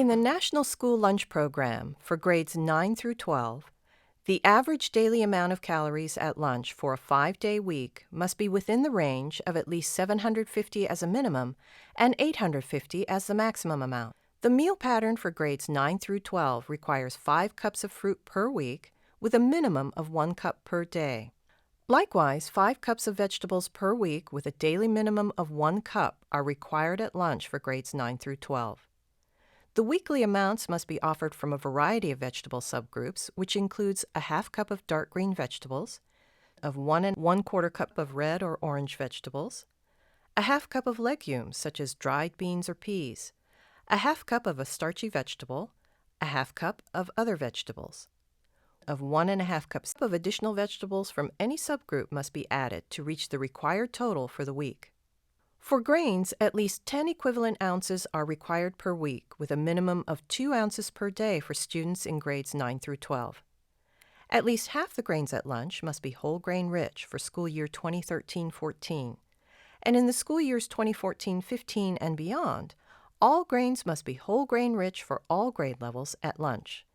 In the National School Lunch Program for grades 9 through 12, the average daily amount of calories at lunch for a 5-day week must be within the range of at least 750 as a minimum and 850 as the maximum amount. The meal pattern for grades 9 through 12 requires 5 cups of fruit per week with a minimum of 1 cup per day. Likewise, 5 cups of vegetables per week with a daily minimum of 1 cup are required at lunch for grades 9 through 12. The weekly amounts must be offered from a variety of vegetable subgroups, which includes a half cup of dark green vegetables, of 1 1/4 cup of red or orange vegetables, a half cup of legumes such as dried beans or peas, a half cup of a starchy vegetable, a half cup of other vegetables. Of 1 1/2 cups of additional vegetables from any subgroup must be added to reach the required total for the week. For grains, at least 10 equivalent ounces are required per week, with a minimum of 2 ounces per day for students in grades 9 through 12. At least half the grains at lunch must be whole grain rich for school year 2013-14. And in the school years 2014-15 and beyond, all grains must be whole grain rich for all grade levels at lunch.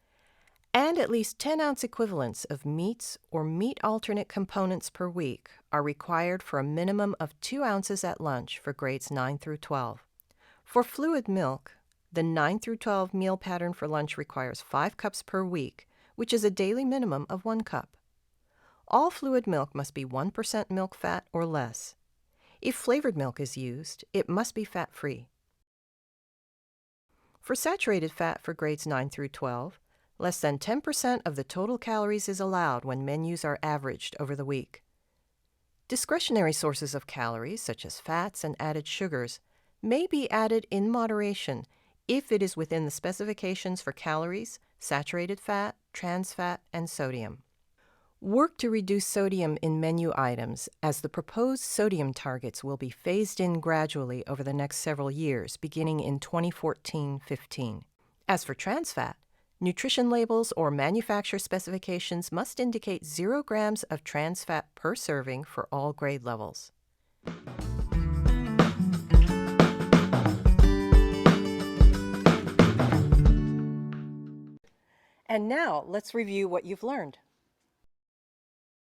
And at least 10-ounce equivalents of meats or meat alternate components per week are required for a minimum of 2 ounces at lunch for grades 9 through 12. For fluid milk, the 9 through 12 meal pattern for lunch requires 5 cups per week, which is a daily minimum of 1 cup. All fluid milk must be 1% milk fat or less. If flavored milk is used, it must be fat-free. For saturated fat for grades 9 through 12, less than 10% of the total calories is allowed when menus are averaged over the week. Discretionary sources of calories, such as fats and added sugars, may be added in moderation if it is within the specifications for calories, saturated fat, trans fat, and sodium. Work to reduce sodium in menu items, as the proposed sodium targets will be phased in gradually over the next several years, beginning in 2014-15. As for trans fat, nutrition labels or manufacturer specifications must indicate 0 grams of trans fat per serving for all grade levels. And now let's review what you've learned.